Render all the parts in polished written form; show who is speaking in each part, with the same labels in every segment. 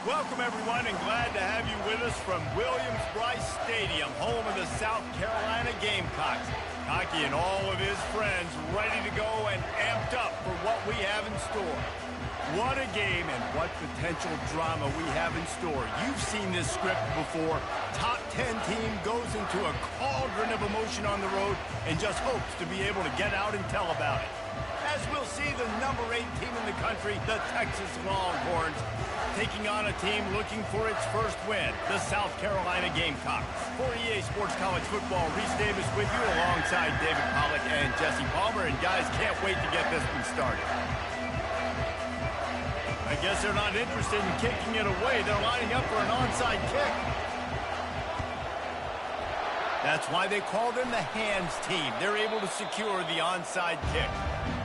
Speaker 1: Welcome, everyone, and glad to have you with us from Williams-Brice Stadium, home of the South Carolina Gamecocks. Cocky and all of his friends ready to go and amped up for what we have in store. What a game and what potential drama we have in store. You've seen this script before. Top 10 team goes into a cauldron of emotion on the road and just hopes to be able to get out and tell about it. As we'll see the number 8 team in the country, the Texas Longhorns, taking on a team looking for its first win, the South Carolina Gamecocks. For EA Sports College Football, Reese Davis with you alongside David Pollack and Jesse Palmer. And guys, can't wait to get this one started. I guess they're not interested in kicking it away. They're lining up for an onside kick. That's why they call them the hands team. They're able to secure the onside kick.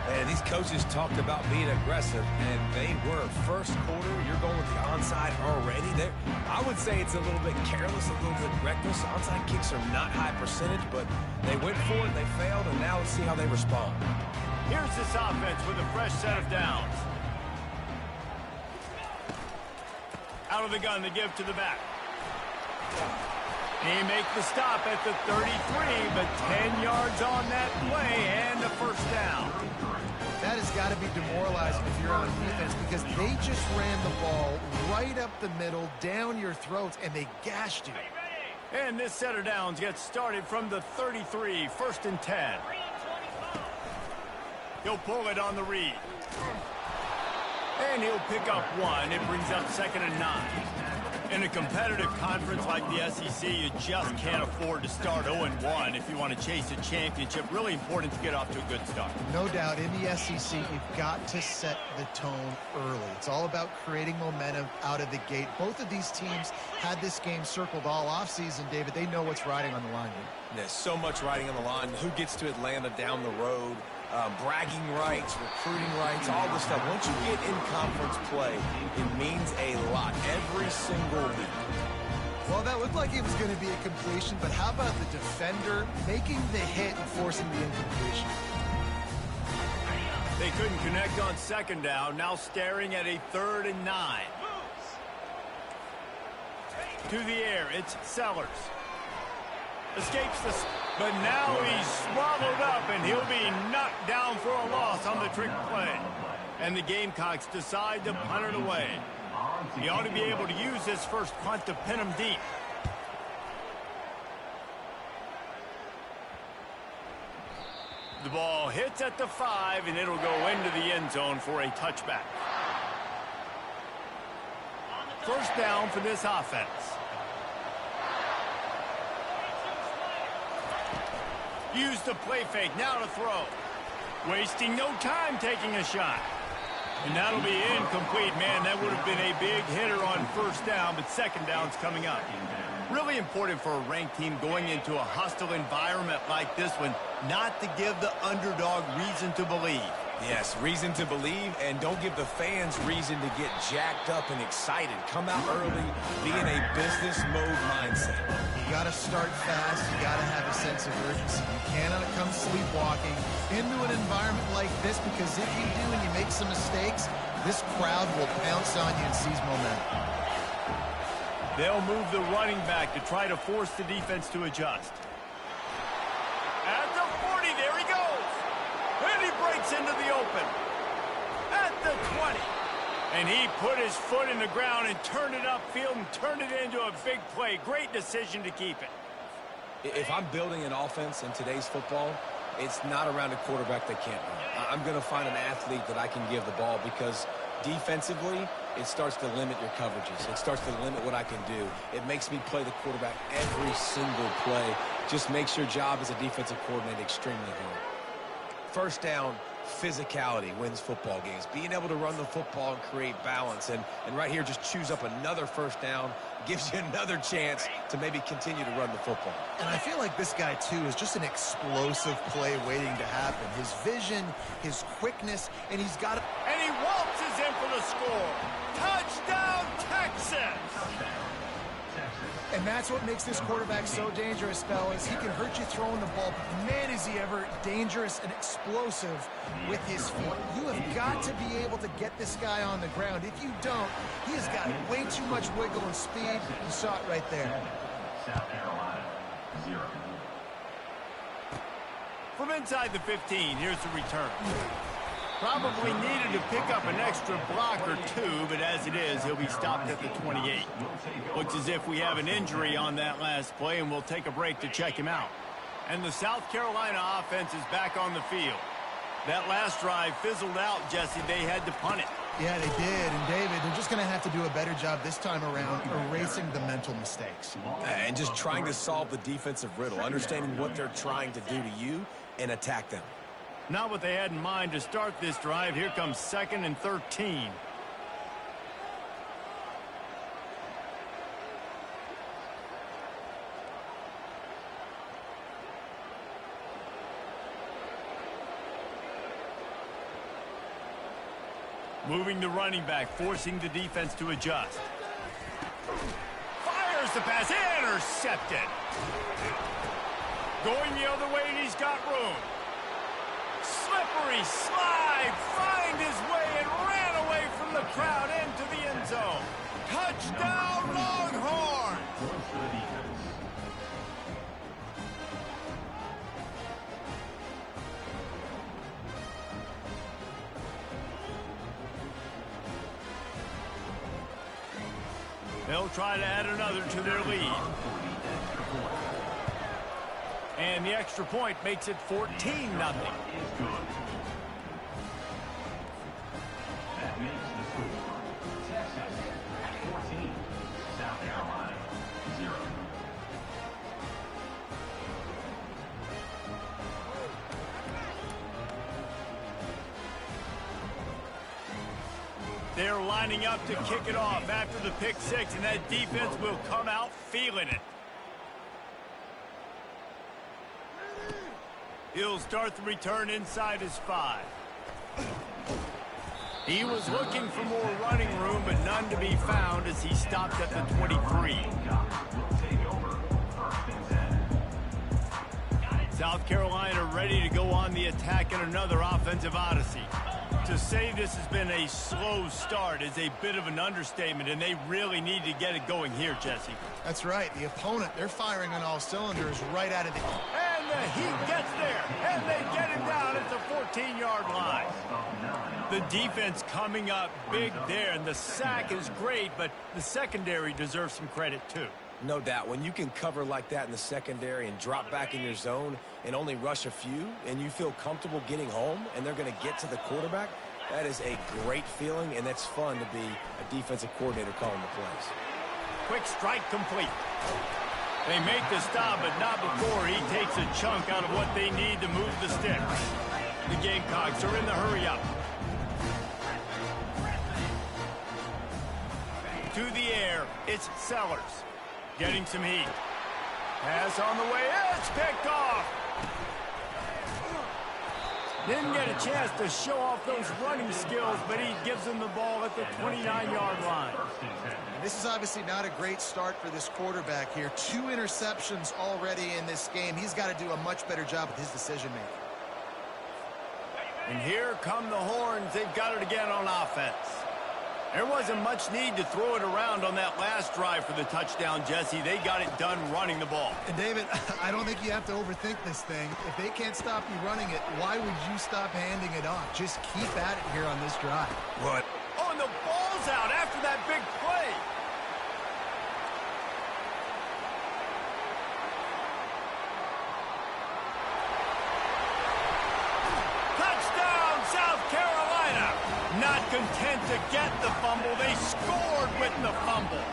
Speaker 2: And these coaches talked about being aggressive, and they were. First quarter, you're going with the onside already. I would say it's a little bit careless, a little bit reckless. Onside kicks are not high percentage, but they went for it, they failed, and now let's see how they respond.
Speaker 1: Here's this offense with a fresh set of downs. Out of the gun, they give to the back. They make the stop at the 33, but 10 yards on that play and a first down.
Speaker 3: That has got to be demoralizing if you're on defense because they just ran the ball right up the middle, down your throats, and they gashed you.
Speaker 1: And this set of downs gets started from the 33, first and 10. He'll pull it on the read. And he'll pick up one. It brings up 2nd and 9. In a competitive conference like the SEC, you just can't afford to start 0-1 if you want to chase a championship. Really important to get off to a good start.
Speaker 3: No doubt, in the SEC, you've got to set the tone early. It's all about creating momentum out of the gate. Both of these teams had this game circled all offseason, David. They know what's riding on the line here.
Speaker 2: There's so much riding on the line. Who gets to Atlanta down the road? Bragging rights, recruiting rights, all this stuff. Once you get in conference play, it means a lot every single week.
Speaker 3: Well, that looked like it was going to be a completion, but how about the defender making the hit and forcing the incompletion?
Speaker 1: They couldn't connect on 2nd down, now staring at a 3rd and 9. To the air, it's Sellers. Escapes the... But now he's swallowed up, and he'll be knocked down for a loss on the trick play. And the Gamecocks decide to punt it away. He ought to be able to use this first punt to pin him deep. The ball hits at the 5, and it'll go into the end zone for a touchback. First down for this offense. Use the play fake, now to throw. Wasting no time taking a shot. And that'll be incomplete. Man, that would have been a big hitter on first down, but 2nd down's coming up. Really important for a ranked team going into a hostile environment like this one, not to give the underdog reason to believe.
Speaker 2: Yes, reason to believe, and don't give the fans reason to get jacked up and excited. Come out early, be in a business mode mindset.
Speaker 3: You got to start fast. You got to have a sense of urgency. You cannot come sleepwalking into an environment like this because if you do and you make some mistakes, this crowd will pounce on you and seize momentum.
Speaker 1: They'll move the running back to try to force the defense to adjust. At the 40, there he goes. And he breaks into the open. At the 20. And he put his foot in the ground and turned it upfield and turned it into a big play. Great decision to keep it.
Speaker 2: If I'm building an offense in today's football, it's not around a quarterback that can't run. I'm going to find an athlete that I can give the ball because defensively, it starts to limit your coverages. It starts to limit what I can do. It makes me play the quarterback every single play. Just makes your job as a defensive coordinator extremely hard. First down, physicality wins football games. Being able to run the football and create balance. And right here, just choose up another first down. Gives you another chance to maybe continue to run the football.
Speaker 3: And I feel like this guy, too, is just an explosive play waiting to happen. His vision, his quickness, and he's got it.
Speaker 1: And he waltzes in for the score. Touchdown, Texas!
Speaker 3: And that's what makes this quarterback so dangerous, fellas. He can hurt you throwing the ball, but man, is he ever dangerous and explosive with his feet. You have got to be able to get this guy on the ground. If you don't, he has got way too much wiggle and speed. You saw it right there.
Speaker 4: South Carolina, 0.
Speaker 1: From inside the 15, here's the return. Probably needed to pick up an extra block or two, but as it is, he'll be stopped at the 28. Looks as if we have an injury on that last play, and we'll take a break to check him out. And the South Carolina offense is back on the field. That last drive fizzled out, Jesse. They had to punt it.
Speaker 3: Yeah, they did. And, David, they're just going to have to do a better job this time around erasing the mental mistakes.
Speaker 2: And just trying to solve the defensive riddle, understanding what they're trying to do to you and attack them.
Speaker 1: Not what they had in mind to start this drive. Here comes 2nd and 13. Moving the running back, forcing the defense to adjust. Fires the pass, intercepted. Going the other way, and he's got room. Slippery slide, find his way and ran away from the crowd into the end zone. Touchdown, Longhorns! They'll try to add another to their lead. And the extra point makes it 14-0.
Speaker 4: That makes the score. Texas 14, South Carolina 0.
Speaker 1: They're lining up to kick it off after the pick six, and that defense will come out feeling it. He'll start the return inside his 5. He was looking for more running room, but none to be found as he stopped at the 23. South Carolina ready to go on the attack in another offensive odyssey. To say this has been a slow start is a bit of an understatement, and they really need to get it going here, Jesse.
Speaker 3: That's right. The opponent, they're firing on all cylinders right out of the...
Speaker 1: And the heat gets there, and they get him down at the 14-yard line. The defense coming up big there, and the sack is great, but the secondary deserves some credit too.
Speaker 2: No doubt. When you can cover like that in the secondary and drop back in your zone and only rush a few, and you feel comfortable getting home and they're going to get to the quarterback, that is a great feeling, and that's fun to be a defensive coordinator calling the plays.
Speaker 1: Quick strike complete. They make the stop, but not before he takes a chunk out of what they need to move the sticks. The Gamecocks are in the hurry-up. To the air, it's Sellers. Getting some heat. Pass on the way. It's picked off. Didn't get a chance to show off those running skills, but he gives them the ball at the 29-yard line.
Speaker 3: This is obviously not a great start for this quarterback here. 2 interceptions already in this game. He's got to do a much better job with his decision-making.
Speaker 1: And here come the Horns. They've got it again on offense. There wasn't much need to throw it around on that last drive for the touchdown, Jesse. They got it done running the ball.
Speaker 3: And, David, I don't think you have to overthink this thing. If they can't stop you running it, why would you stop handing it off? Just keep at it here on this drive.
Speaker 2: What?
Speaker 1: Oh, and the ball's out after that big play. Touchdown, South Carolina. Not content to get the fumble, they scored with the fumble.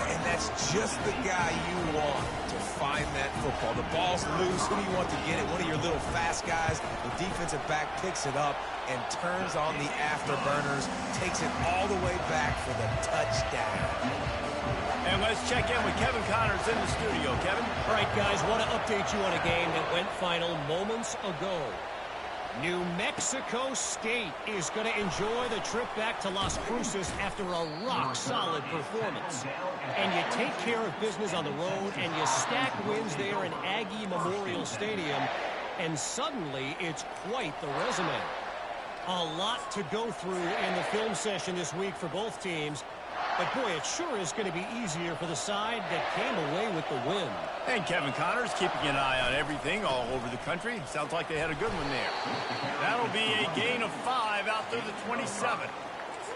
Speaker 2: And that's just the guy you want to find that football. The ball's loose. Who do you want to get it? One of your little fast guys. The defensive back picks it up and turns on the afterburners, takes it all the way back for the touchdown.
Speaker 1: And let's check in with Kevin Connors in the studio. Kevin?
Speaker 5: All right, guys, want to update you on a game that went final moments ago. New Mexico State is going to enjoy the trip back to Las Cruces after a rock-solid performance. And you take care of business on the road, and you stack wins there in Aggie Memorial Stadium, and suddenly it's quite the resume. A lot to go through in the film session this week for both teams. But, boy, it sure is going to be easier for the side that came away with the win.
Speaker 1: And Kevin Connors keeping an eye on everything all over the country. Sounds like they had a good one there. That'll be a gain of 5 out through the 27.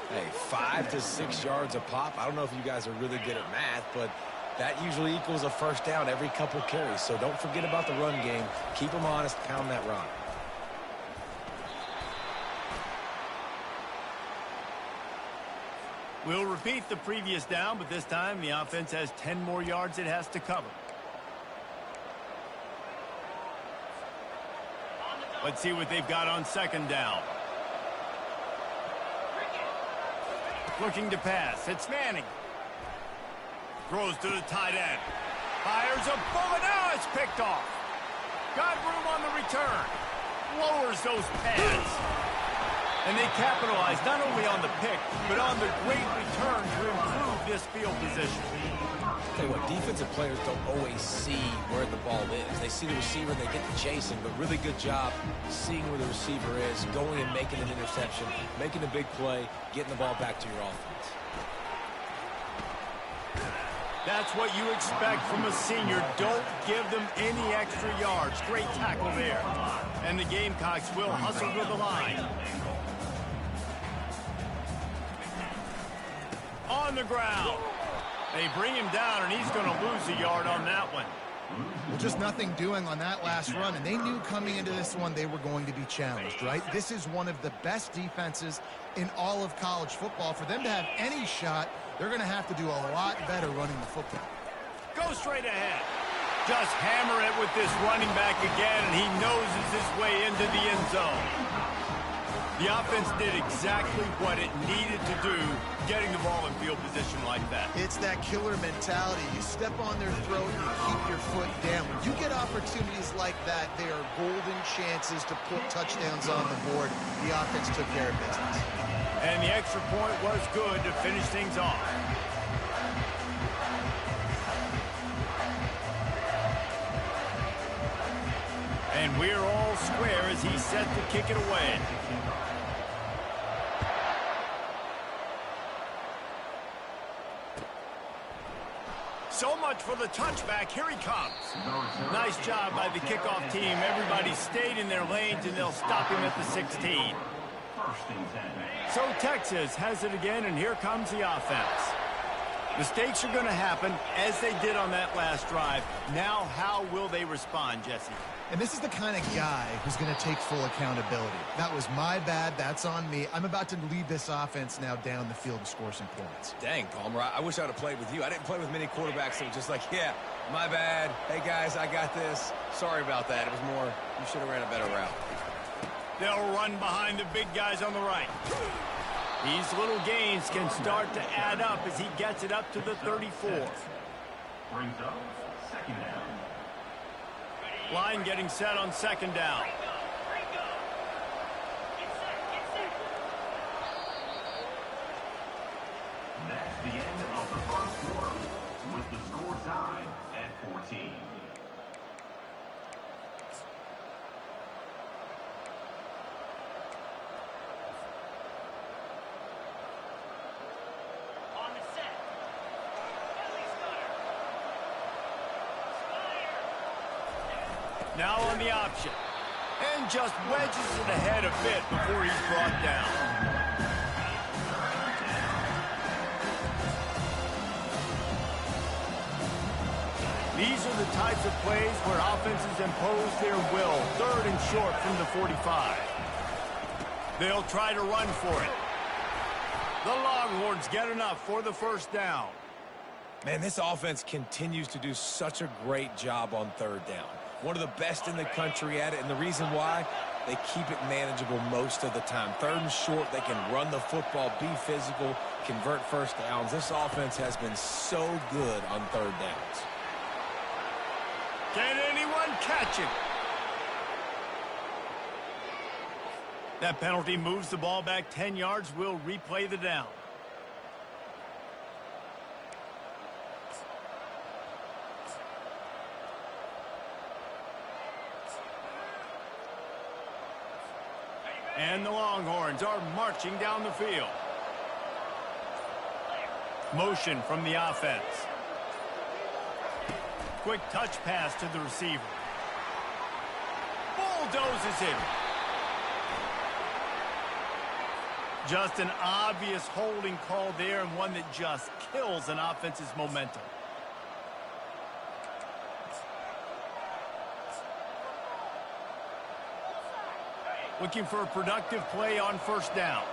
Speaker 2: Hey, 5 to 6 yards a pop. I don't know if you guys are really good at math, but that usually equals a first down every couple carries. So don't forget about the run game. Keep them honest. Pound that rock.
Speaker 1: We'll repeat the previous down, but this time the offense has 10 more yards it has to cover. Let's see what they've got on second down. Looking to pass. It's Manning. Throws to the tight end. Fires a bullet. Now it's picked off. Got room on the return. Lowers those pads. And they capitalize not only on the pick, but on the great return to improve this field position.
Speaker 2: Tell you what, defensive players don't always see where the ball is. They see the receiver, they get to chasing, but really good job seeing where the receiver is, going and making an interception, making a big play, getting the ball back to your offense.
Speaker 1: That's what you expect from a senior. Don't give them any extra yards. Great tackle there. And the Gamecocks will hustle to the line. On the ground. They bring him down, and he's going to lose a yard on that one.
Speaker 3: Well, just nothing doing on that last run, and they knew coming into this one they were going to be challenged, right? This is one of the best defenses in all of college football. For them to have any shot, they're going to have to do a lot better running the football.
Speaker 1: Go straight ahead. Just hammer it with this running back again, and he noses his way into the end zone. The offense did exactly what it needed to do, getting the ball in field position like that.
Speaker 3: It's that killer mentality. You step on their throat, you keep your foot down. When you get opportunities like that, they are golden chances to put touchdowns on the board. The offense took care of business.
Speaker 1: And the extra point was good to finish things off. And we're all square as he's set to kick it away. So much for the touchback. Here he comes. Nice job by the kickoff team. Everybody stayed in their lanes, and they'll stop him at the 16. So Texas has it again, and here comes the offense. Mistakes are going to happen, as they did on that last drive. Now, how will they respond, Jesse?
Speaker 3: And this is the kind of guy who's going to take full accountability. That was my bad. That's on me. I'm about to lead this offense now down the field to score some points.
Speaker 2: Dang, Palmer, I wish I would have played with you. I didn't play with many quarterbacks that were just like, yeah, my bad. Hey, guys, I got this. Sorry about that. It was more, you should have ran a better route.
Speaker 1: They'll run behind the big guys on the right. These little gains can start to add up as he gets it up to the 34.
Speaker 4: Brings up second down.
Speaker 1: Line getting set on second down.
Speaker 4: That's the end of the first quarter, with the score tied at 14.
Speaker 1: Now on the option. And just wedges it ahead a bit before he's brought down. These are the types of plays where offenses impose their will. 3rd and short from the 45. They'll try to run for it. The Longhorns get enough for the first down.
Speaker 2: Man, this offense continues to do such a great job on 3rd down. One of the best in the country at it, and the reason why, they keep it manageable most of the time. 3rd and short, they can run the football, be physical, convert first downs. This offense has been so good on 3rd downs.
Speaker 1: Can anyone catch him? That penalty moves the ball back 10 yards. We'll replay the down. And the Longhorns are marching down the field. Motion from the offense. Quick touch pass to the receiver. Bulldozes him. Just an obvious holding call there, and one that just kills an offense's momentum. Looking for a productive play on first down.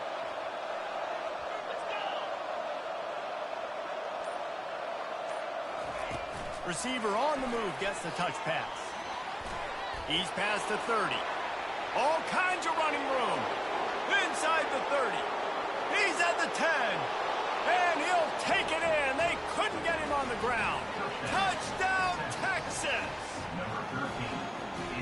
Speaker 1: Receiver on the move gets the touch pass. He's past the 30. All kinds of running room. Inside the 30. He's at the 10. And he'll take it in. They couldn't get him on the ground. Touchdown, Texas!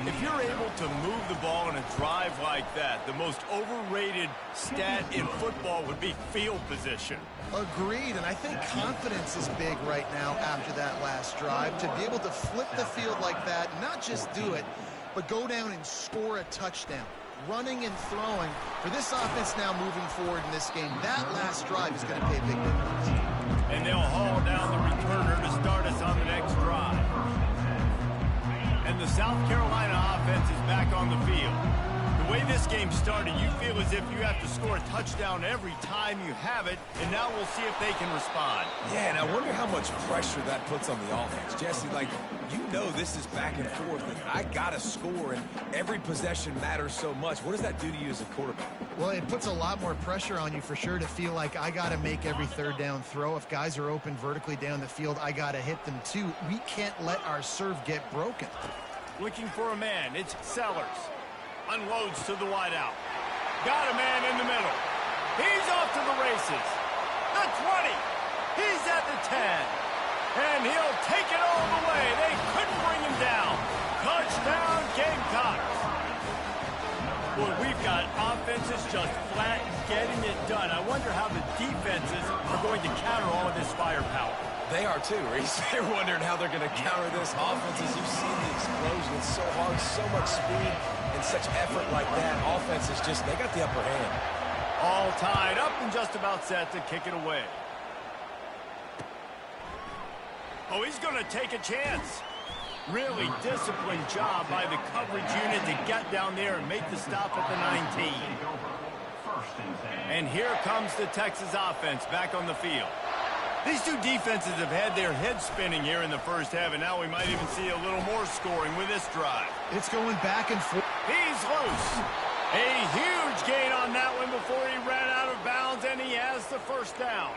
Speaker 1: If you're able to move the ball in a drive like that, the most overrated stat in football would be field position.
Speaker 3: Agreed, and I think confidence is big right now after that last drive. To be able to flip the field like that, not just do it, but go down and score a touchdown. Running and throwing. For this offense now moving forward in this game, that last drive is going to pay big dividends.
Speaker 1: And they'll haul down the returner to start us on the next drive. And the South Carolina offense is back on the field. The way this game started, you feel as if you have to score a touchdown every time you have it, and now we'll see if they can respond.
Speaker 2: Yeah, and I wonder how much pressure that puts on the offense. Jesse, like, you know this is back and forth, and I got to score, and every possession matters so much. What does that do to you as a quarterback?
Speaker 3: Well, it puts a lot more pressure on you for sure to feel like I got to make every third down throw. If guys are open vertically down the field, I got to hit them too. We can't let our serve get broken.
Speaker 1: Looking for a man. It's Sellers. Unloads to the wideout. Got a man in the middle. He's off to the races. The 20. He's at the 10. And he'll take it all the way. They couldn't bring him down. Touchdown, Gamecocks. Boy, we've got offenses just flat getting it done. I wonder how the defenses are going to counter all of this firepower.
Speaker 2: They are too, Reese. They're wondering how they're going to counter this offense. As you've seen the explosion, it's so hard, so much speed, and such effort like that. Offense is just, they got the upper hand.
Speaker 1: All tied up and just about set to kick it away. Oh, he's going to take a chance. Really disciplined job by the coverage unit to get down there and make the stop at the 19. And here comes the Texas offense back on the field. These two defenses have had their heads spinning here in the first half, and now we might even see a little more scoring with this drive.
Speaker 3: It's going back and forth.
Speaker 1: He's loose. A huge gain on that one before he ran out of bounds, and he has the first down.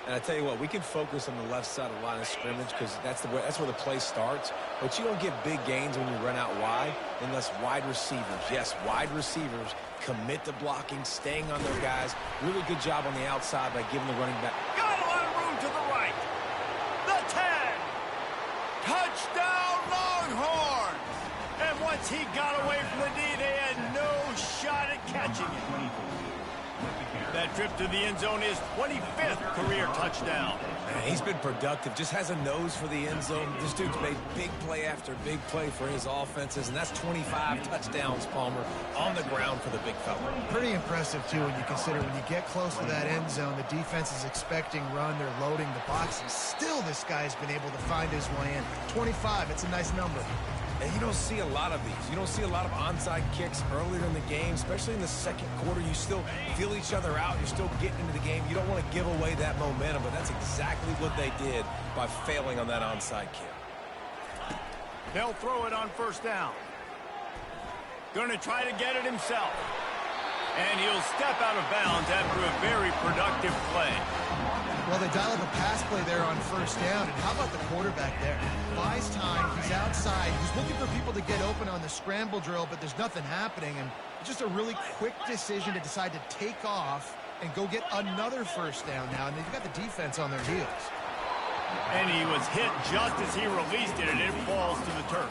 Speaker 2: And I tell you what, we can focus on the left side of the line of scrimmage because that's where the play starts. But you don't get big gains when you run out wide unless wide receivers, yes, wide receivers, commit to blocking, staying on their guys. Really good job on the outside by giving the running back.
Speaker 1: Got a lot of room to the right. The 10. Touchdown, Longhorns. And once he got away from the D, they had no shot at catching him. That trip to the end zone is 25th career touchdown.
Speaker 2: Man, he's been productive, just has a nose for the end zone. This dude's made big play after big play for his offenses, and that's 25 touchdowns, Palmer, on the ground for the big fella.
Speaker 3: Pretty impressive, too, when you consider when you get close to that end zone, the defense is expecting run, they're loading the boxes. Still, this guy's been able to find his way in. 25, it's a nice number.
Speaker 2: And you don't see a lot of these. You don't see a lot of onside kicks earlier in the game, especially in the second quarter. You still feel each other out. You're still getting into the game. You don't want to give away that momentum, but that's exactly what they did by failing on that onside kick.
Speaker 1: They'll throw it on first down. Going to try to get it himself. And he'll step out of bounds after a very productive play.
Speaker 3: Well, they dial up a pass play there on first down, and how about the quarterback there? Buys time, he's outside, he's looking for people to get open on the scramble drill, but there's nothing happening, and just a really quick decision to decide to take off and go get another first down now, and they've got the defense on their heels.
Speaker 1: And he was hit just as he released it, and it falls to the turf.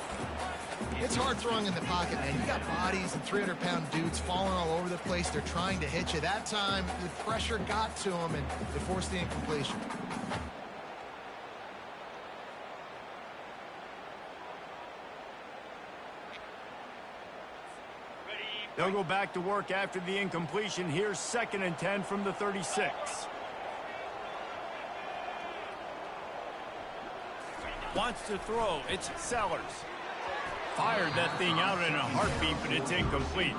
Speaker 3: It's hard throwing in the pocket, man. You got bodies and 300-pound dudes falling all over the place. They're trying to hit you. That time, the pressure got to them, and they forced the incompletion.
Speaker 1: They'll go back to work after the incompletion. Here's 2nd and 10 from the 36. Wants to throw. It's Sellers. Fired that thing out in a heartbeat, but it's incomplete.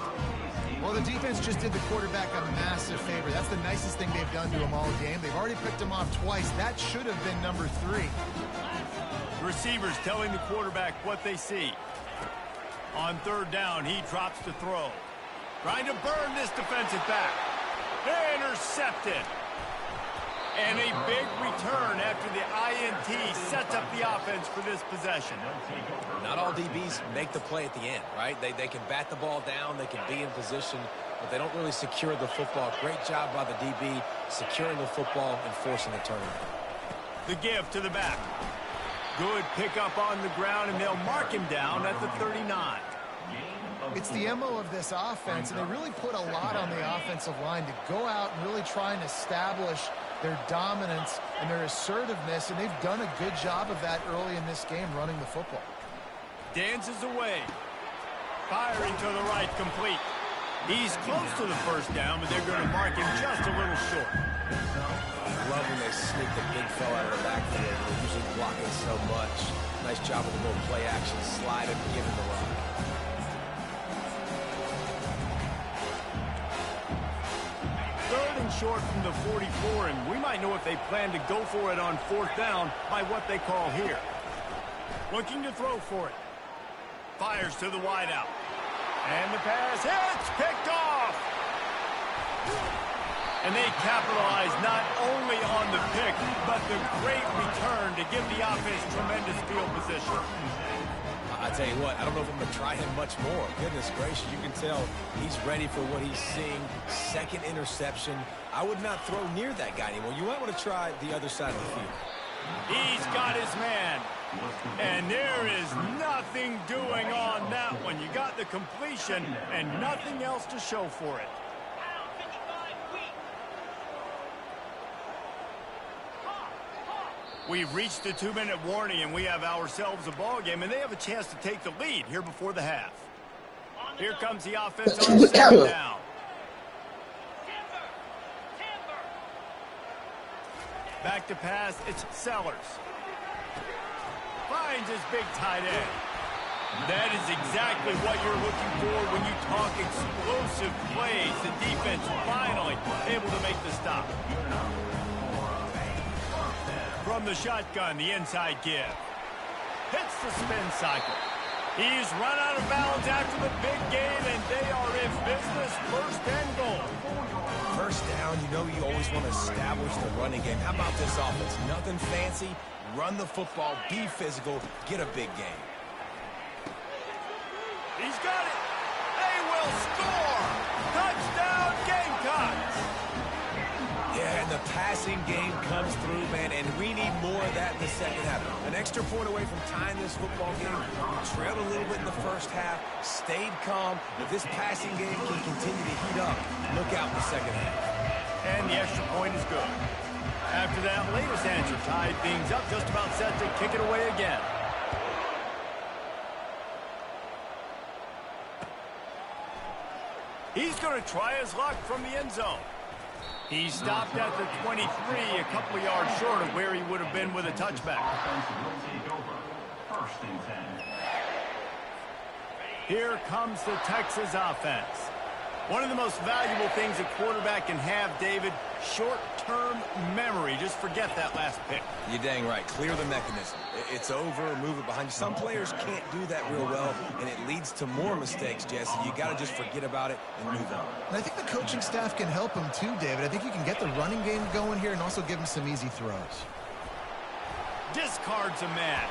Speaker 3: Well, the defense just did the quarterback a massive favor. That's the nicest thing they've done to him all game. They've already picked him off twice. That should have been number 3.
Speaker 1: The receivers telling the quarterback what they see. On 3rd down, he drops to throw. Trying to burn this defensive back. Intercepted. And a big return after the INT sets up the offense for this possession.
Speaker 2: Not all DBs make the play at the end, right? They can bat the ball down, they can be in position, but they don't really secure the football. Great job by the DB securing the football and forcing the turnover.
Speaker 1: The give to the back. Good pickup on the ground, and they'll mark him down at the 39.
Speaker 3: It's the MO of this offense, and they really put a lot on the offensive line to go out and really try and establish their dominance and their assertiveness, and they've done a good job of that early in this game running the football.
Speaker 1: Dances away. Firing to the right, complete. He's close to the 1st down, but they're going to mark him just a little short.
Speaker 2: I love when they sneak the big fella out of the backfield. They're usually blocking so much. Nice job with a little play action, slide him, give him the rock.
Speaker 1: Short from the 44, and we might know if they plan to go for it on 4th down by what they call here. Looking to throw for it. Fires to the wideout. And the pass hits, picked off. And they capitalize not only on the pick, but the great return to give the offense tremendous field position.
Speaker 2: I tell you what, I don't know if I'm going to try him much more. Goodness gracious, you can tell he's ready for what he's seeing. 2nd interception. I would not throw near that guy anymore. You might want to try the other side of the field.
Speaker 1: He's got his man. And there is nothing doing on that one. You got the completion and nothing else to show for it. We've reached the 2-minute warning, and we have ourselves a ball game, and they have a chance to take the lead here before the half. Here comes the offense on 2nd down. Back to pass, it's Sellers. Finds his big tight end. That is exactly what you're looking for when you talk explosive plays. The defense finally able to make the stop. From the shotgun, the inside give. Hits the spin cycle. He's run out of bounds after the big game, and they are in business. 1st and goal.
Speaker 2: 1st down, you know you always want to establish the running game. How about this offense? Nothing fancy. Run the football, be physical, get a big game.
Speaker 1: He's got it. They will score. Touchdown, Gamecocks.
Speaker 2: Yeah, and the passing game comes through, man, and we need more of that in the 2nd half. An extra point away from tying this football game. We trailed a little bit in the 1st half, stayed calm. If this passing game can continue to heat up, look out in the 2nd half.
Speaker 1: And the extra point is good. After that latest answer tied things up, just about set to kick it away again. He's going to try his luck from the end zone. He stopped at the 23, a couple of yards short of where he would have been with a touchback.
Speaker 4: 1st and 10.
Speaker 1: Here comes the Texas offense. One of the most valuable things a quarterback can have, David, short-term memory. Just forget that last pick.
Speaker 2: You're dang right. Clear the mechanism. It's over, move it behind you. Some players can't do that real well, and it leads to more mistakes, Jesse. You got to just forget about it and move on.
Speaker 3: And I think the coaching staff can help him too, David. I think you can get the running game going here and also give him some easy throws.
Speaker 1: Discards a man.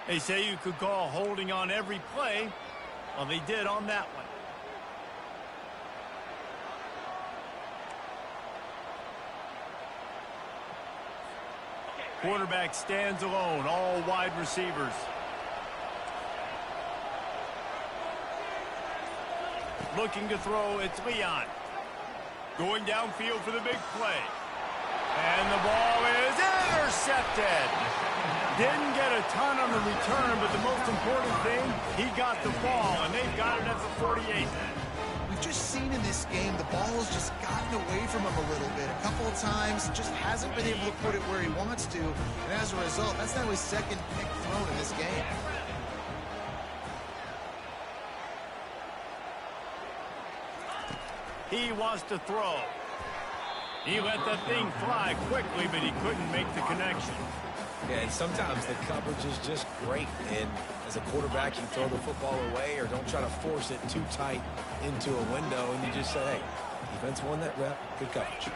Speaker 1: They say you could call holding on every play. Well, they did on that one. Quarterback stands alone, all wide receivers. Looking to throw, it's Leon. Going downfield for the big play. And the ball is intercepted. Didn't get a ton on the return, but the most important thing, he got the ball, and they've got it at the 48.
Speaker 3: We've just seen in this game the ball has just gotten away from him a little bit. A couple of times, just hasn't been able to put it where he wants to, and as a result, that's now his second pick thrown in this game.
Speaker 1: He wants to throw. He let that thing fly quickly, but he couldn't make the connection.
Speaker 2: Yeah, and sometimes the coverage is just great. And as a quarterback, you throw the football away or don't try to force it too tight into a window, and you just say, hey, defense won that rep, good coverage.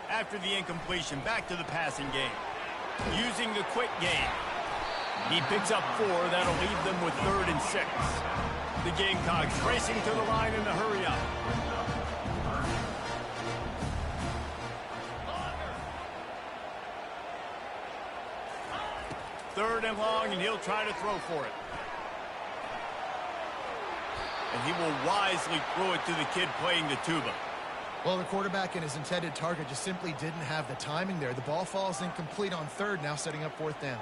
Speaker 1: After the incompletion, back to the passing game. Using the quick game. He picks up 4. That'll leave them with 3rd and 6. The Gamecocks racing to the line in the hurry up. Third and long, and he'll try to throw for it. And he will wisely throw it to the kid playing the tuba.
Speaker 3: Well, the quarterback and his intended target just simply didn't have the timing there. The ball falls incomplete on 3rd, now setting up 4th down.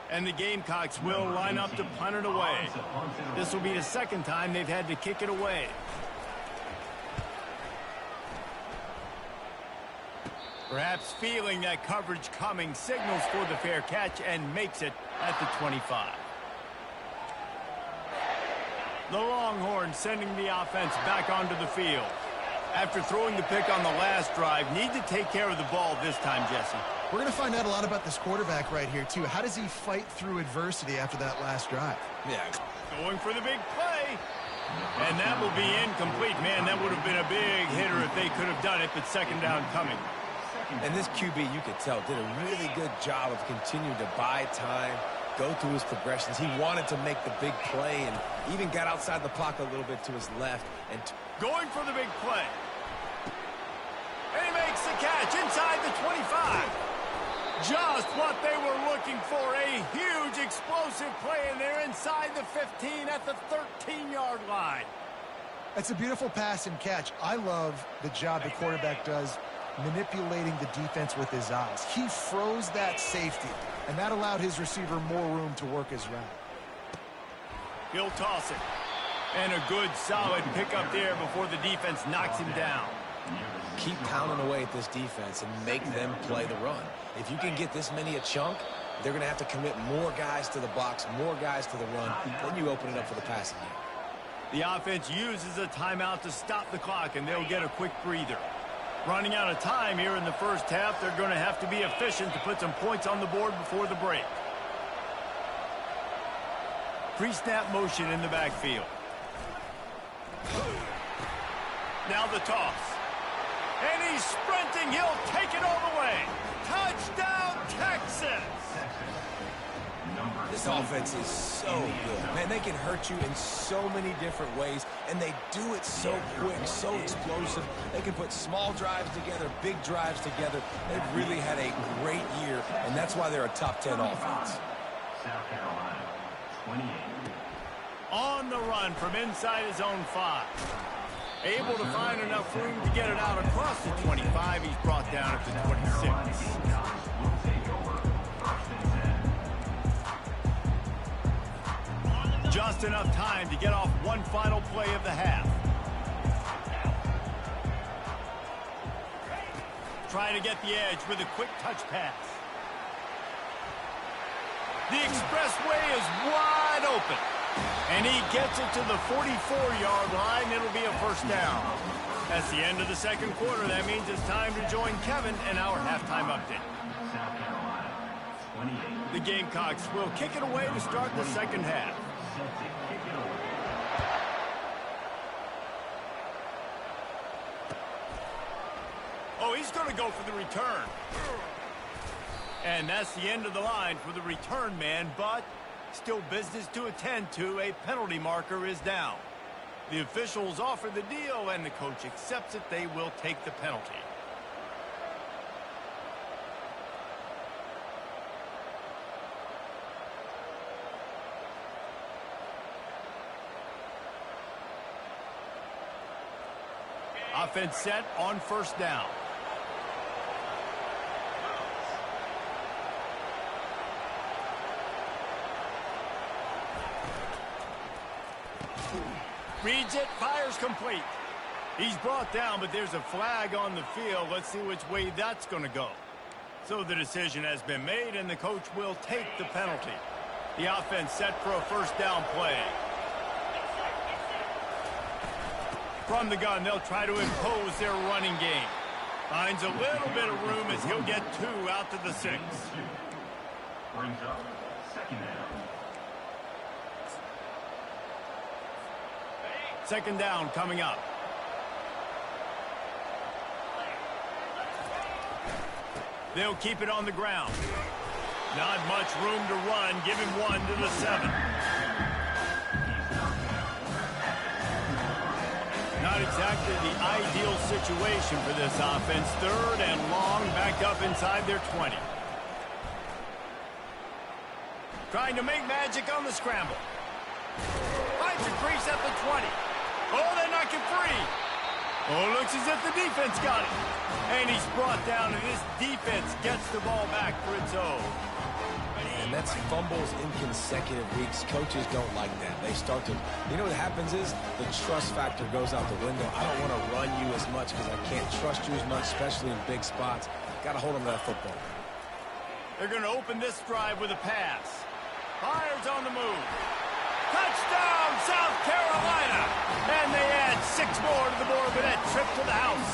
Speaker 1: And the Gamecocks will line up to punt it away. This will be the 2nd time they've had to kick it away. Perhaps feeling that coverage coming, signals for the fair catch and makes it at the 25. The Longhorns sending the offense back onto the field. After throwing the pick on the last drive, need to take care of the ball this time, Jesse.
Speaker 3: We're going to find out a lot about this quarterback right here, too. How does he fight through adversity after that last drive?
Speaker 2: Yeah.
Speaker 1: Going for the big play. And that will be incomplete. Man, that would have been a big hitter if they could have done it, but 2nd down coming.
Speaker 2: And this QB, you could tell, did a really good job of continuing to buy time, go through his progressions. He wanted to make the big play and even got outside the pocket a little bit to his left. And
Speaker 1: going for the big play. And he makes the catch inside the 25. Just what they were looking for, a huge explosive play, and they're inside the 15 at the 13-yard line.
Speaker 3: It's a beautiful pass and catch. I love the job the quarterback does manipulating the defense with his eyes. He froze that safety, and that allowed his receiver more room to work his route.
Speaker 1: He'll toss it. And a good, solid pickup there before the defense knocks him down.
Speaker 2: keep pounding away at this defense and make them play the run. If you can get this many a chunk, they're going to have to commit more guys to the box, more guys to the run. Then you open it up for the passing game.
Speaker 1: The offense uses a timeout to stop the clock, and they'll get a quick breather. Running out of time here in the first half, they're going to have to be efficient to put some points on the board before the break. Pre-snap motion in the backfield. Now the toss. And he's sprinting. He'll take it all the way. Touchdown, Texas!
Speaker 2: This offense is so good. Man, they can hurt you in so many different ways, and they do it so quick, so explosive. They can put small drives together, big drives together. They've really had a great year, and that's why they're a top 10 offense.
Speaker 4: South Carolina, 28.
Speaker 1: On the run from inside his own 5. Able to find enough room to get it out across the 25. He's brought down at the 26. Just enough time to get off one final play of the half. Trying to get the edge with a quick touch pass. The expressway is wide open. And he gets it to the 44-yard line. It'll be a first down. That's the end of the second quarter. That means it's time to join Kevin in our halftime update.
Speaker 4: South Carolina, 28.
Speaker 1: The Gamecocks will kick it away to start the second half. Oh, he's going to go for the return. And that's the end of the line for the return man, but still business to attend to. A penalty marker is down. The officials offer the deal, and the coach accepts it. They will take the penalty. Offense set on first down. Reads it, fires complete. He's brought down, but there's a flag on the field. Let's see which way that's going to go. So the decision has been made, and the coach will take the penalty. The offense set for a first down play. From the gun, they'll try to impose their running game. Finds a little bit of room as he'll get 2 out to the 6.
Speaker 4: Brings up second down.
Speaker 1: Second down coming up. They'll keep it on the ground. Not much room to run. Give him 1 to the 7. Not exactly the ideal situation for this offense. 3rd and long, backed up inside their 20. Trying to make magic on the scramble. Finds a crease at the 20. Oh, they knock him free. Oh, looks as if the defense got it. And he's brought down, and this defense gets the ball back for its own.
Speaker 2: And that's fumbles in consecutive weeks. Coaches don't like that. They start to, you know what happens is the trust factor goes out the window. I don't want to run you as much because I can't trust you as much, especially in big spots. Got to hold on to that football.
Speaker 1: They're going to open this drive with a pass. Fires on the move. Touchdown, South Carolina! And they add 6 more to the board with that trip to the house.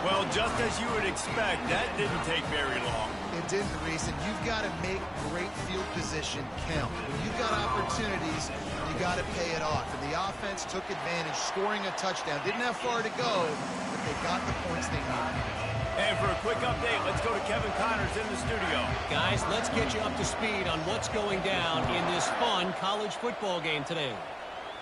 Speaker 1: Well, just as you would expect, that didn't take very long.
Speaker 3: It didn't, Reese, and you've got to make great field position count. When you've got opportunities, you got to pay it off. And the offense took advantage, scoring a touchdown. Didn't have far to go, but they got the points they needed.
Speaker 1: And for a quick update, let's go to Kevin Connors in the studio.
Speaker 5: Guys, let's get you up to speed on what's going down in this fun college football game today.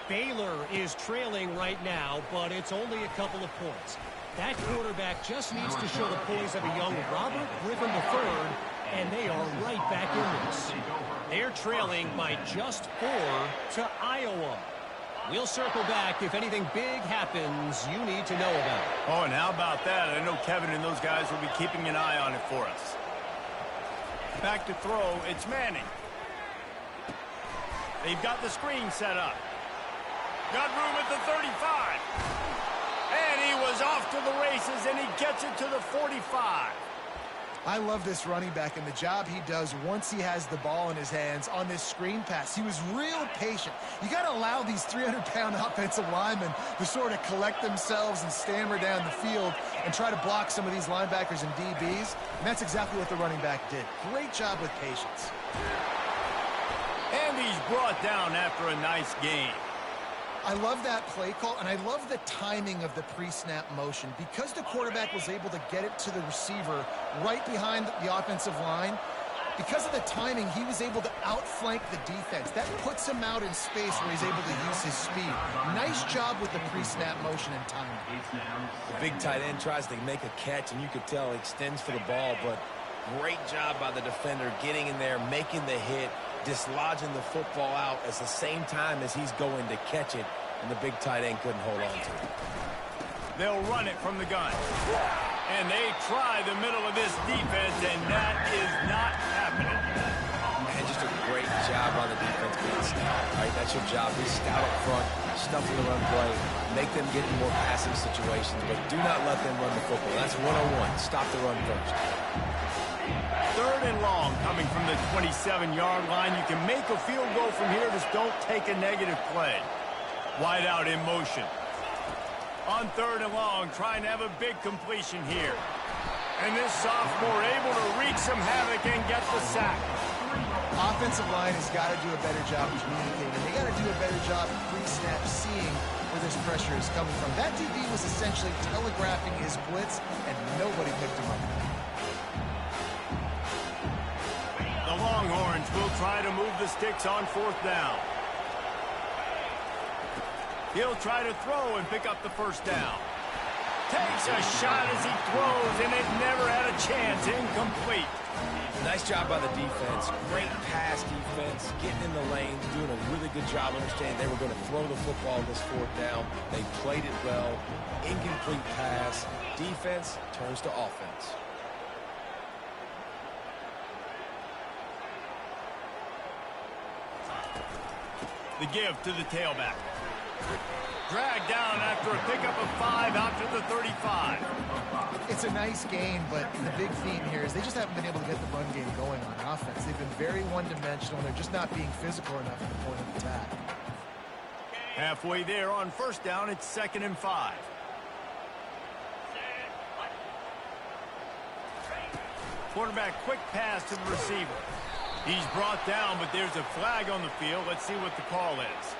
Speaker 5: Baylor is trailing right now, but it's only a couple of points. That quarterback just needs to show the poise of a young Robert Griffin III, and they are right back in this. They're trailing by just 4 to Iowa. We'll circle back if anything big happens you need to know about.
Speaker 1: Oh, and how about that? I know Kevin and those guys will be keeping an eye on it for us. Back to throw, it's Manning. They've got the screen set up. Got room at the 35. And he was off to the races, and he gets it to the 45.
Speaker 3: I love this running back and the job he does once he has the ball in his hands on this screen pass. He was real patient. You got to allow these 300-pound offensive linemen to sort of collect themselves and stammer down the field and try to block some of these linebackers and DBs. And that's exactly what the running back did. Great job with patience.
Speaker 1: And he's brought down after a nice game.
Speaker 3: I love that play call, and I love the timing of the pre-snap motion. Because the quarterback was able to get it to the receiver right behind the offensive line, because of the timing, he was able to outflank the defense. That puts him out in space where he's able to use his speed. Nice job with the pre-snap motion and timing.
Speaker 2: The big tight end tries to make a catch, and you could tell he extends for the ball, but great job by the defender getting in there, making the hit, dislodging the football out at the same time as he's going to catch it, and the big tight end couldn't hold on to it.
Speaker 1: They'll run it from the gun. And they try the middle of this defense, and that is not happening.
Speaker 2: And just a great job by the defense being stout, right? That's your job. Be stout up front, stuff in the run play, make them get in more passing situations, but do not let them run the football. That's 101. Stop the run first.
Speaker 1: 3rd and long coming from the 27-yard line. You can make a field goal from here. Just don't take a negative play. Wide out in motion. On 3rd and long, trying to have a big completion here. And this sophomore able to wreak some havoc and get the sack.
Speaker 3: Offensive line has got to do a better job of communicating. They got to do a better job of pre-snap seeing where this pressure is coming from. That DB was essentially telegraphing his blitz, and nobody picked him up.
Speaker 1: The Longhorns will try to move the sticks on 4th down. He'll try to throw and pick up the first down. Takes a shot as he throws, and it never had a chance It's incomplete.
Speaker 2: Nice job by the defense. Great pass defense, getting in the lanes, doing a really good job understanding they were going to throw the football this fourth down. They played it well. Incomplete pass. Defense turns to offense.
Speaker 1: The give to the tailback. Dragged down after a pickup of 5 out to the 35.
Speaker 3: It's a nice gain, but the big theme here is they just haven't been able to get the run game going on offense. They've been very one-dimensional. They're just not being physical enough at the point of attack.
Speaker 1: Halfway there on first down, it's 2nd and 5. Quarterback quick pass to the receiver. He's brought down, but there's a flag on the field. Let's see what the call is.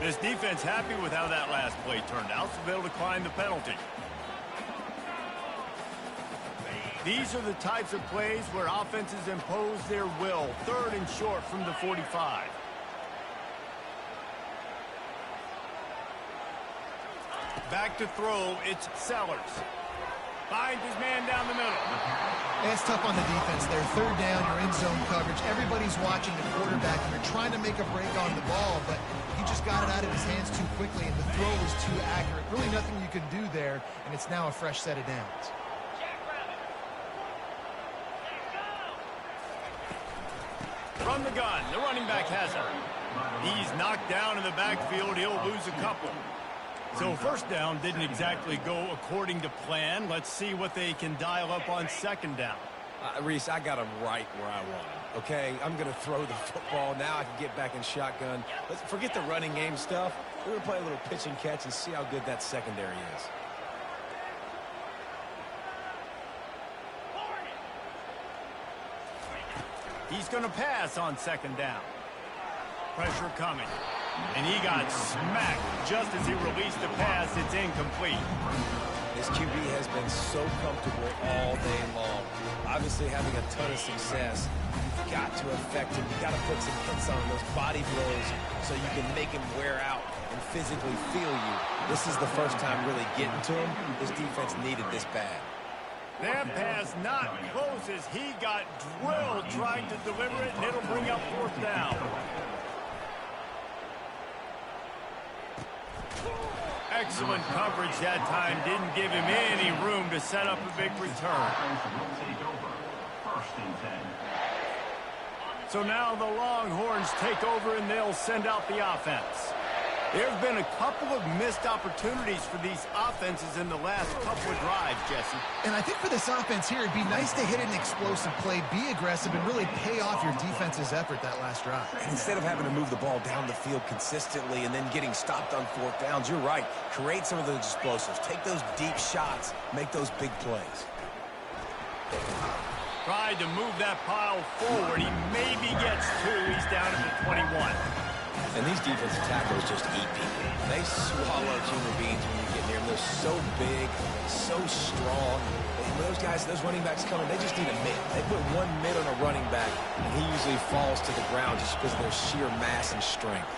Speaker 1: This defense happy with how that last play turned out, so they'll decline the penalty. These are the types of plays where offenses impose their will. 3rd and short from the 45. Back to throw, it's Sellers. Finds his man down the middle.
Speaker 3: It's tough on the defense there. 3rd down, you're in zone coverage. Everybody's watching the quarterback, and you're trying to make a break on the ball, but he just got it out of his hands too quickly, and the throw was too accurate. Really nothing you can do there, and it's now a fresh set of downs.
Speaker 1: From the gun, the running back has it. He's knocked down in the backfield. He'll lose a couple. So first down didn't exactly go according to plan. Let's see what they can dial up on 2nd down.
Speaker 2: Reese, I got him right where I want him. Okay, I'm going to throw the football. Now I can get back in shotgun. Let's forget the running game stuff. We're going to play a little pitch and catch and see how good that secondary is.
Speaker 1: He's going to pass on 2nd down. Pressure coming. And he got smacked just as he released the pass. It's incomplete.
Speaker 2: This QB has been so comfortable all day long. Obviously having a ton of success. You've got to affect him. You've got to put some hits on those body blows so you can make him wear out and physically feel you. This is the first time really getting to him. This defense needed this bad.
Speaker 1: That pass not close as he got drilled trying to deliver it, and it'll bring up 4th down. Excellent coverage that time. Didn't give him any room to set up a big return. So now the Longhorns take over and they'll send out the offense. There have been a couple of missed opportunities for these offenses in the last couple of drives, Jesse.
Speaker 3: And I think for this offense here, it'd be nice to hit an explosive play, be aggressive, and really pay off your defense's effort that last drive.
Speaker 2: And instead of having to move the ball down the field consistently and then getting stopped on 4th downs, you're right. Create some of those explosives. Take those deep shots. Make those big plays.
Speaker 1: Tried to move that pile forward. He maybe gets 2. He's down at the 21.
Speaker 2: And these defensive tackles just eat people. They swallow human beings when you get near them. They're so big, so strong. And those guys, those running backs coming, they just need a mid. They put one mid on a running back, and he usually falls to the ground just because of their sheer mass and strength.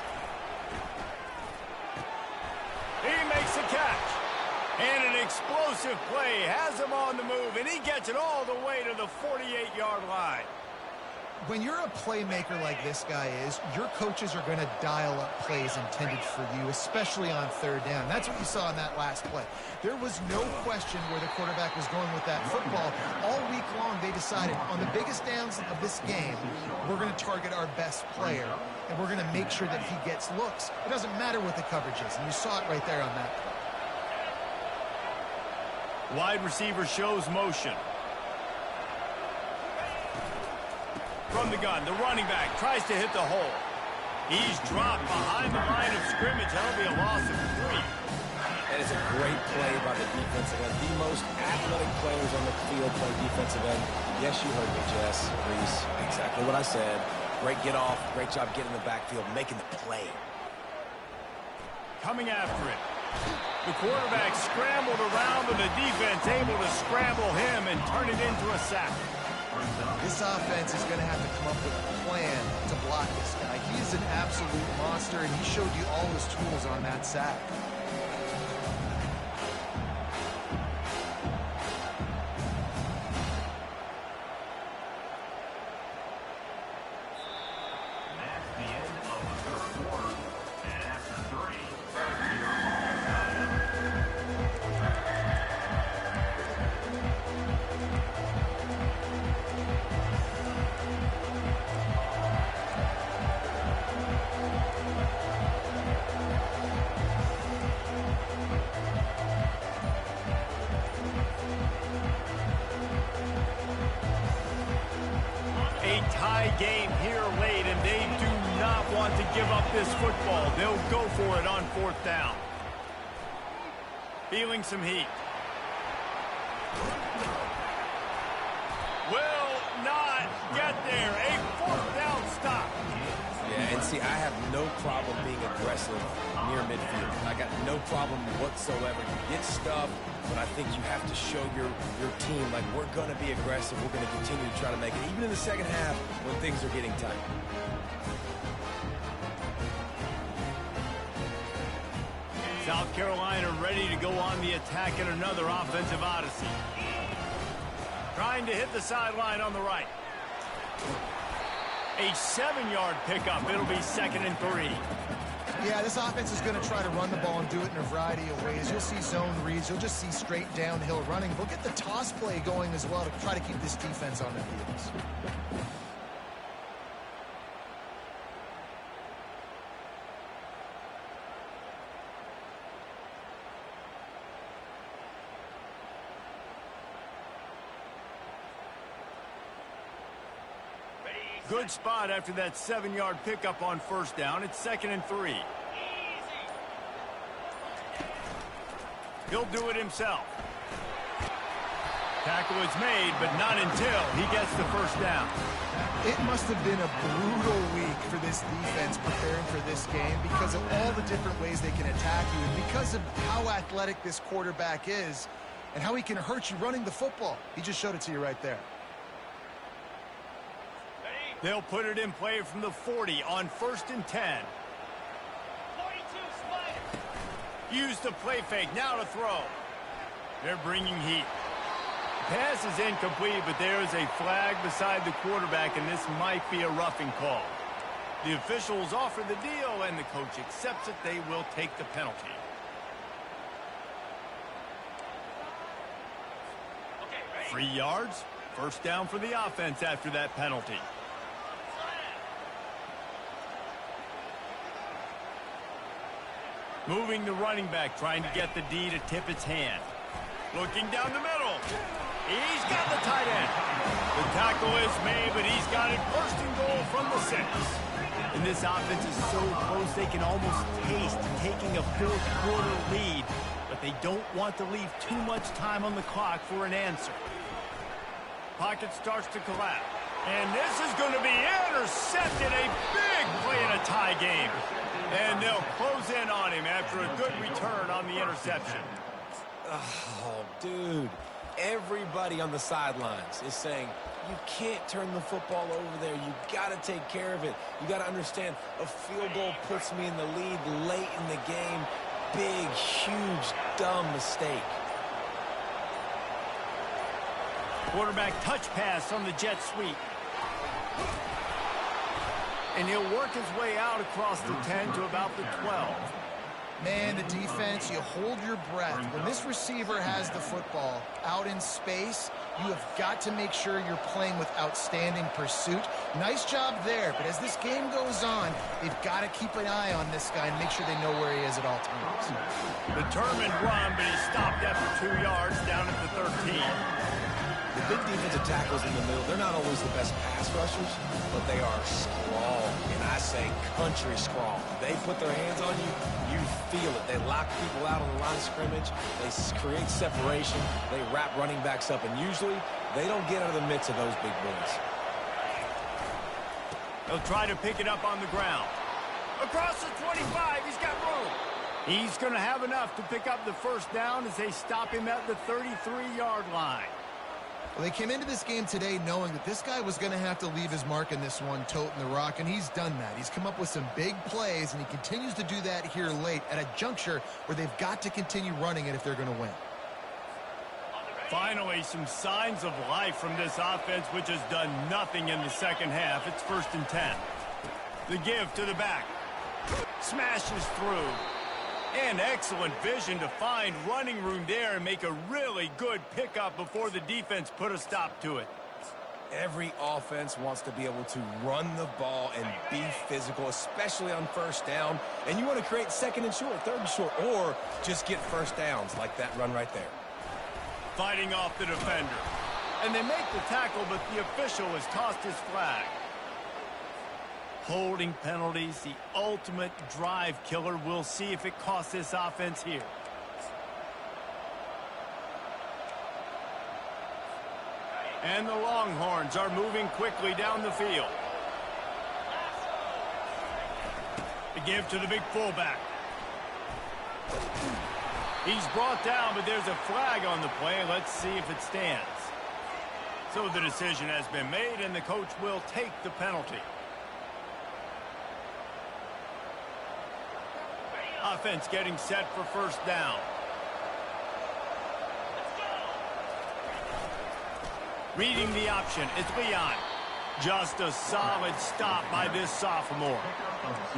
Speaker 1: He makes a catch. And an explosive play has him on the move, and he gets it all the way to the 48-yard line.
Speaker 3: When you're a playmaker like this guy is, your coaches are going to dial up plays intended for you, especially on 3rd down. That's what you saw in that last play. There was no question where the quarterback was going with that football. All week long, they decided on the biggest downs of this game, we're going to target our best player, and we're going to make sure that he gets looks. It doesn't matter what the coverage is, and you saw it right there on that play.
Speaker 1: Wide receiver shows motion. From the gun, the running back tries to hit the hole. He's dropped behind the line of scrimmage. That'll be a loss of 3.
Speaker 2: And it's a great play by the defensive end. The most athletic players on the field play defensive end. Yes, you heard me, Jess, Reese. Exactly what I said. Great get off. Great job getting in the backfield, making the play.
Speaker 1: Coming after it. The quarterback scrambled around, but the defense able to scramble him and turn it into a sack.
Speaker 3: This offense is going to have to come up with a plan to block this guy. He is an absolute monster, and he showed you all his tools on that sack.
Speaker 1: a tie game here late, and they do not want to give up this football. They'll go for it on 4th down. Feeling some heat. Will not get there. A 4th down stop.
Speaker 2: Yeah, and see, I have no problem being aggressive near midfield. I got no problem whatsoever. You get stuff, but I think you have to show your team, like, we're going to be aggressive. We're going to continue to try to make it, even in the second half when things are getting tight.
Speaker 1: South Carolina ready to go on the attack in another offensive odyssey. Trying to hit the sideline on the right. A 7-yard pickup. It'll be 2nd and 3.
Speaker 3: Yeah, this offense is going to try to run the ball and do it in a variety of ways. You'll see zone reads. You'll just see straight downhill running. We'll get the toss play going as well to try to keep this defense on their heels.
Speaker 1: Good spot after that 7-yard pickup on 1st down. It's 2nd and 3. He'll do it himself. Tackle is made, but not until he gets the 1st down.
Speaker 3: It must have been a brutal week for this defense preparing for this game because of all the different ways they can attack you and because of how athletic this quarterback is and how he can hurt you running the football. He just showed it to you right there.
Speaker 1: They'll put it in play from the 40 on 1st and 10.
Speaker 5: 42 Spider.
Speaker 1: Use the play fake, now to throw. They're bringing heat. Pass is incomplete, but there is a flag beside the quarterback, and this might be a roughing call. The officials offer the deal, and the coach accepts it. They will take the penalty.
Speaker 5: Okay, ready?
Speaker 1: 3 yards, 1st down for the offense after that penalty. Moving the running back, trying to get the D to tip its hand. Looking down the middle. He's got the tight end. The tackle is made, but he's got it 1st and goal from the 6. And this offense is so close they can almost taste taking a 4th quarter lead, but they don't want to leave too much time on the clock for an answer. Pocket starts to collapse. And this is going to be intercepted. A big play in a tie game. And they'll close in on him after a good return on the interception.
Speaker 2: Oh, dude. Everybody on the sidelines is saying, you can't turn the football over there. You got to take care of it. You got to understand, a field goal puts me in the lead late in the game. Big, huge, dumb mistake.
Speaker 1: Quarterback touch pass on the jet sweep. And he'll work his way out across the 10 to about the 12.
Speaker 3: Man, the defense, you hold your breath. When this receiver has the football out in space, you have got to make sure you're playing with outstanding pursuit. Nice job there, but as this game goes on, they've got to keep an eye on this guy and make sure they know where he is at all times.
Speaker 1: Determined run, but he stopped after 2 yards down at the 13.
Speaker 2: The big defensive tackles in the middle, they're not always the best pass rushers, but they are strong, and I say country strong. They put their hands on you, you feel it. They lock people out on the line of scrimmage. They create separation. They wrap running backs up, and usually they don't get out of the midst of those big boys.
Speaker 1: They'll try to pick it up on the ground. Across the 25, he's got room. He's going to have enough to pick up the 1st down as they stop him at the 33-yard line.
Speaker 3: Well, they came into this game today knowing that this guy was going to have to leave his mark in this one, toting the rock, and he's done that. He's come up with some big plays, and he continues to do that here late at a juncture where they've got to continue running it if they're going to win.
Speaker 1: Finally, some signs of life from this offense, which has done nothing in the second half. It's 1st and 10. The give to the back. Smashes through. And excellent vision to find running room there and make a really good pickup before the defense put a stop to it.
Speaker 2: Every offense wants to be able to run the ball and be physical, especially on 1st down. And you want to create 2nd and short, 3rd and short, or just get 1st downs like that run right there.
Speaker 1: Fighting off the defender. And they make the tackle, but the official has tossed his flag. Holding penalties, the ultimate drive killer. We'll see if it costs this offense here. And the Longhorns are moving quickly down the field. The give to the big fullback. He's brought down, but there's a flag on the play. Let's see if it stands. So the decision has been made, and the coach will take the penalty. Offense getting set for first down. Reading the option, it's Leon. Just a solid stop by this sophomore.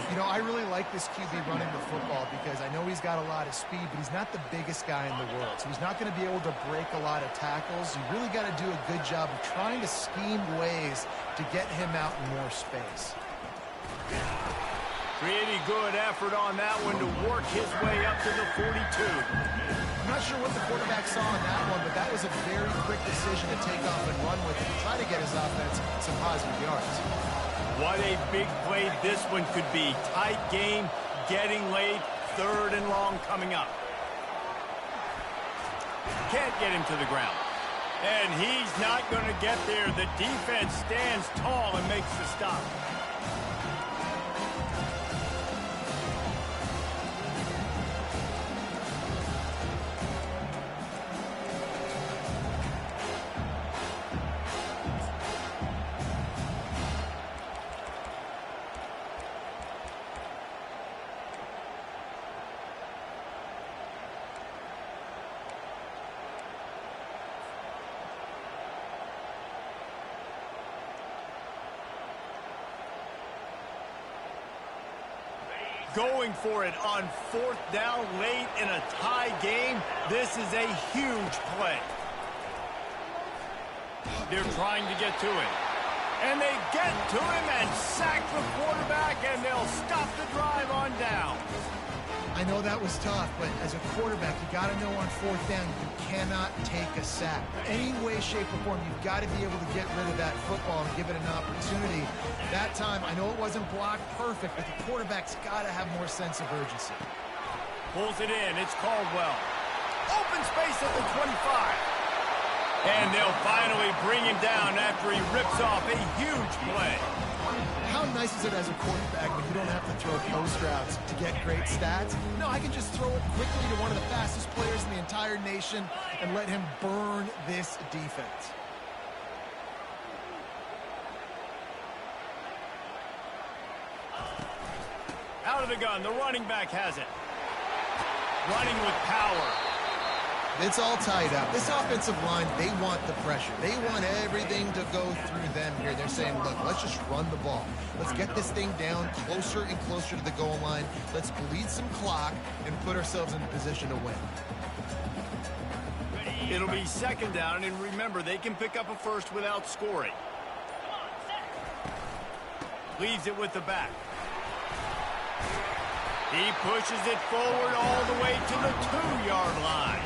Speaker 3: You know, I really like this QB running the football because I know he's got a lot of speed, but he's not the biggest guy in the world. So he's not going to be able to break a lot of tackles. You really got to do a good job of trying to scheme ways to get him out in more space.
Speaker 1: Pretty good effort on that one to work his way up to the 42.
Speaker 3: I'm not sure what the quarterback saw in that one, but that was a very quick decision to take off and run with it and try to get his offense some positive yards.
Speaker 1: What a big play this one could be. Tight game, getting late, 3rd and long coming up. Can't get him to the ground. And he's not going to get there. The defense stands tall and makes the stop. Going for it on 4th down late in a tie game. This is a huge play. They're trying to get to it. And they get to him and sack the quarterback, and they'll stop the drive on down.
Speaker 3: I know that was tough, but as a quarterback, you got to know on 4th down, you cannot take a sack. Any way, shape, or form, you've got to be able to get rid of that football and give it an opportunity. That time, I know it wasn't blocked perfect, but the quarterback's got to have more sense of urgency.
Speaker 1: Pulls it in. It's Caldwell. Open space at the 25. And they'll finally bring him down after he rips off a huge play.
Speaker 3: How nice is it as a quarterback when you don't have to throw post routes to get great stats? No, I can just throw it quickly to one of the fastest players in the entire nation and let him burn this defense.
Speaker 1: Out of the gun, the running back has it. Running with power.
Speaker 3: It's all tied up. This offensive line, they want the pressure. They want everything to go through them here. They're saying, look, let's just run the ball. Let's get this thing down closer and closer to the goal line. Let's bleed some clock and put ourselves in a position to win.
Speaker 1: It'll be 2nd down, and remember, they can pick up a first without scoring. Leaves it with the back. He pushes it forward all the way to the 2-yard line.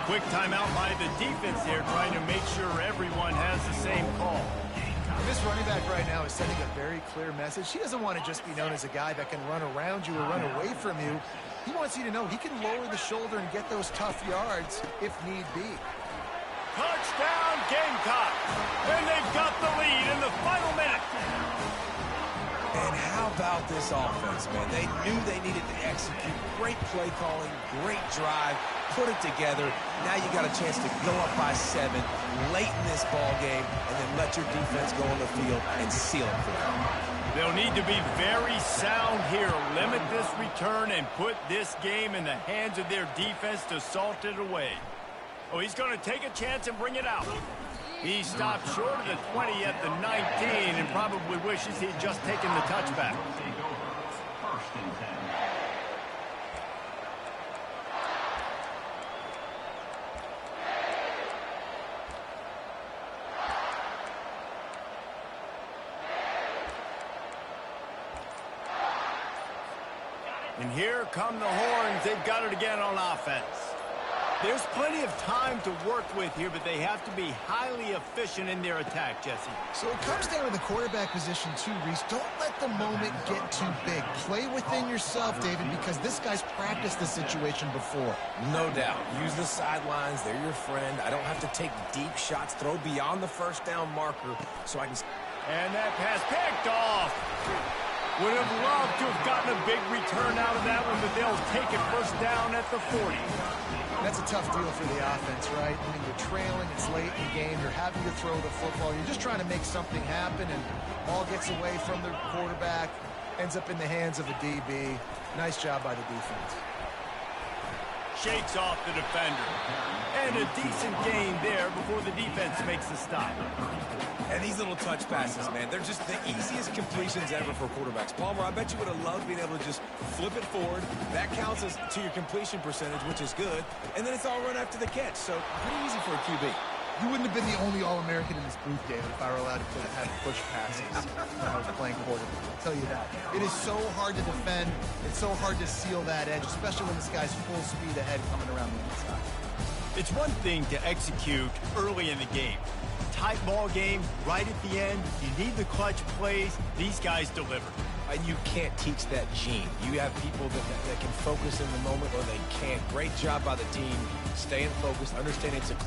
Speaker 1: Quick timeout by the defense there, trying to make sure everyone has the same call.
Speaker 3: This running back right now is sending a very clear message. He doesn't want to just be known as a guy that can run around you or run away from you. He wants you to know he can lower the shoulder and get those tough yards if need be.
Speaker 1: Touchdown, Gamecocks! And they've got the lead in the final minute.
Speaker 2: And how about this offense, man? They knew they needed to execute. Great play calling, great drive, put it together. Now you got a chance to go up by 7 late in this ball game and then let your defense go on the field and seal it for them.
Speaker 1: They'll need to be very sound here. Limit this return and put this game in the hands of their defense to salt it away. Oh, he's going to take a chance and bring it out. He stopped short of the 20 at the 19 and probably wishes he'd just taken the touchback. And here come the Horns. They've got it again on offense. There's plenty of time to work with here, but they have to be highly efficient in their attack, Jesse.
Speaker 3: So it comes down to the quarterback position too, Reese. Don't let the moment get too big. Play within yourself, David, because this guy's practiced this situation before.
Speaker 2: No doubt. Use the sidelines. They're your friend. I don't have to take deep shots, throw beyond the first down marker so I can...
Speaker 1: And that pass picked off. Would have loved to have gotten a big return out of that one, but they'll take it first down at the 40.
Speaker 3: That's a tough deal for the offense, right? I mean, you're trailing, it's late in the game, you're having to throw the football, you're just trying to make something happen, and ball gets away from the quarterback, ends up in the hands of a DB. Nice job by the defense.
Speaker 1: Shakes off the defender. And a decent gain there before the defense makes the stop.
Speaker 2: And these little touch passes, man, they're just the easiest completions ever for quarterbacks. Palmer, I bet you would have loved being able to just flip it forward. That counts as to your completion percentage, which is good. And then it's all run after the catch. So pretty easy for a QB.
Speaker 3: You wouldn't have been the only All-American in this booth, David, if I were allowed to have push passes when I was playing quarterback. I'll tell you that. It is so hard to defend. It's so hard to seal that edge, especially when this guy's full speed ahead coming around the inside.
Speaker 1: It's one thing to execute early in the game. Tight ball game, right at the end. You need the clutch plays. These guys deliver.
Speaker 2: And you can't teach that gene. You have people that can focus in the moment or they can't. Great job by the team, staying focused, understanding it's a close